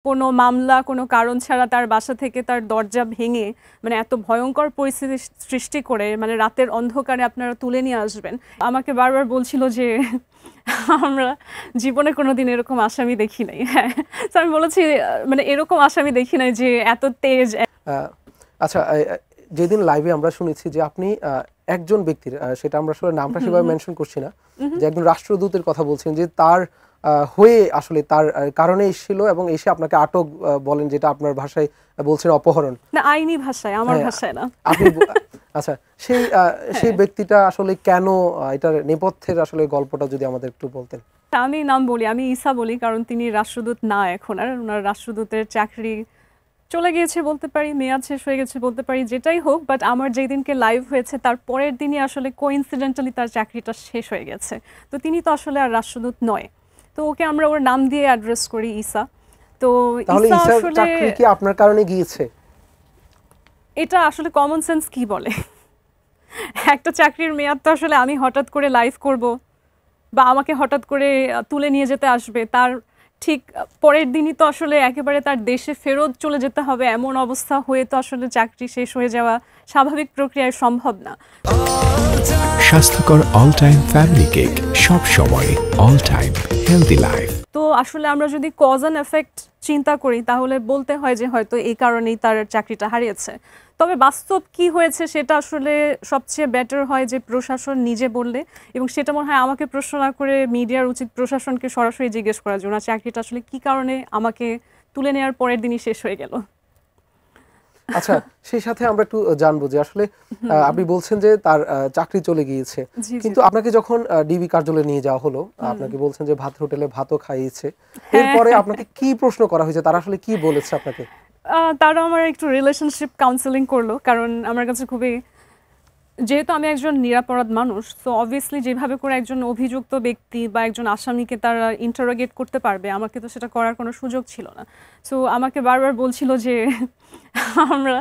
কোনো মামলা কোনো কারণ ছাড়া তার বাসা থেকে তার দরজা ভেঙে মানে এত ভয়ঙ্কর পরিস্থিতি সৃষ্টি করে মানে রাতের অন্ধকারে আপনারা তুলে নিয়ে আসবেন। আমাকে বারবার বলছিল যে আমরা জীবনে কোনোদিন এরকম আসামি দেখি নাই। হ্যাঁ, তো আমি বলেছি মানে এরকম আসামি দেখি নাই যে এত তেজ। আচ্ছা, যেদিন লাইভে আমরা শুনেছি যে আপনি একজন ব্যক্তির, সেটা আমরা আসলে নামটা সেভাবে মেনশন করছি না, যে একজন রাষ্ট্রদূতের কথা বলছেন যে তার হয়ে আসলে তার কারণে এসেছিল এবং এসে আপনাকে আটক বলেন, যেটা আপনার ভাষায় বলছেন অপহরণ, না আইনি ভাষায়, আমার ভাষায় না। আপনি আচ্ছা, সেই ব্যক্তিটা আসলে কেন, এটার নেপথ্যের আসলে গল্পটা যদি আমাদের একটু বলতেন। আমি নাম বলি, আমি ঈসা বলি, কারণ তিনি রাষ্ট্রদূত না এখন আর, ওনার রাষ্ট্রদূতের চাকরি চলে গিয়েছে বলতে পারি, মেয়াদ শেষ হয়ে গেছে বলতে পারি, যেটাই হোক। বাট আমার যেই দিনকে লাইভ হয়েছে তার পরের দিনই আসলে কোইন্সিডেন্টালি তার চাকরিটা শেষ হয়ে গেছে। তো তিনি তো আসলে আর রাষ্ট্রদূত নয়, তো ওকে আমরা ওর নাম দিয়ে অ্যাড্রেস করি ঈসা। তো ঈসা আসলে চাকরি কি আপনার কারণে গিয়েছে? এটা আসলে কমন সেন্স কি বলে? একটা চাকরির মেয়াদ তো আসলে আমি হঠাৎ করে লাইভ করব বা আমাকে হঠাৎ করে তুলে নিয়ে যেতে আসবে, তার ঠিক পরের দিনই তো আসলে একেবারে তার দেশে ফেরত চলে যেতে হবে, এমন অবস্থা হয়ে তো আসলে চাকরি শেষ হয়ে যাওয়া স্বাভাবিক প্রক্রিয়ায় সম্ভব না। স্বাস্থ্যকর অল টাইম ফ্যামিলি কেক, সব সময় অল টাইম হেলদি লাইফ। তো আসলে আমরা যদি কজ অ্যান্ড এফেক্ট চিন্তা করি তাহলে বলতে হয় যে হয়তো এই কারণেই তার চাকরিটা হারিয়েছে। তবে বাস্তব কি হয়েছে সেটা আসলে সবচেয়ে বেটার হয় যে প্রশাসন নিজে বললে, এবং সেটা মনে হয় আমাকে প্রশ্ন না করে মিডিয়ার উচিত প্রশাসনকে সরাসরি জিজ্ঞেস করার জন্য চাকরিটা আসলে কি কারণে আমাকে তুলে নেওয়ার পরের দিনই শেষ হয়ে গেল। আচ্ছা, সেই সাথে আমরা একটু জানবো যে আসলে আপনি বলছেন যে তার চাকরি চলে গিয়েছে, কিন্তু আপনাকে যখন ডিবি কার্যালয়ে নিয়ে যাওয়া হলো, আপনাকে বলছেন যে ভাত হোটেলে ভাতও খাইয়েছে, এরপরে আপনাকে কি প্রশ্ন করা হয়েছে, তারা আসলে কি বলেছে আপনাকে? তারা আমার একটু রিলেশনশিপ কাউন্সেলিং করলো, কারণ আমার কাছে খুবই, যেহেতু আমি একজন নিরাপরাধ মানুষ, তো অবভিয়াসলি যেভাবে করে একজন অভিযুক্ত ব্যক্তি বা একজন আসামিকে তারা ইন্টারোগেট করতে পারবে, আমাকে তো সেটা করার কোনো সুযোগ ছিল না। সো আমাকে বারবার বলছিল যে আমরা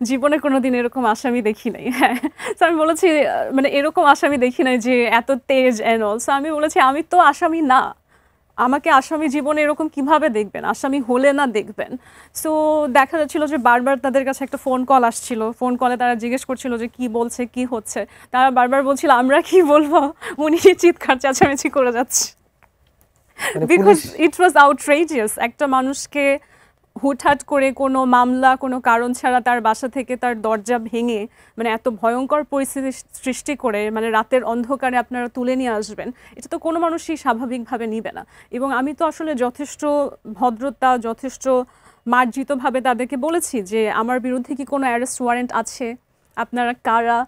জীবনে কোনোদিন এরকম আসামি দেখি নাই। হ্যাঁ, তো আমি বলেছি মানে এরকম আসামি দেখি নাই যে এত তেজ অ্যান্ড অল। সো আমি বলেছি আমি তো আসামি না, আমাকে আসামি জীবনে এরকম কিভাবে দেখবেন, আসামি হলে না দেখবেন। সো দেখা যাচ্ছিল যে বারবার তাদের কাছে একটা ফোন কল আসছিল, ফোন কলে তারা জিজ্ঞেস করছিল যে কি বলছে, কি হচ্ছে। তারা বারবার বলছিল আমরা কি বলবো, উনি চিৎকার চেঁচামেচি করে যাচ্ছে, বিকজ ইট ওয়াজ আউটরেজিয়াস। একটা মানুষকে হুটহাট করে কোনো মামলা কোনো কারণ ছাড়া তার বাসা থেকে তার দরজা ভেঙে মানে এত ভয়ঙ্কর পরিস্থিতি সৃষ্টি করে মানে রাতের অন্ধকারে আপনারা তুলে নিয়ে আসবেন, এটা তো কোনো মানুষই স্বাভাবিকভাবে নিবে না। এবং আমি তো আসলে যথেষ্ট ভদ্রতা, যথেষ্ট মার্জিতভাবে তাদেরকে বলেছি যে আমার বিরুদ্ধে কি কোনো অ্যারেস্ট ওয়ারেন্ট আছে, আপনারা কারা,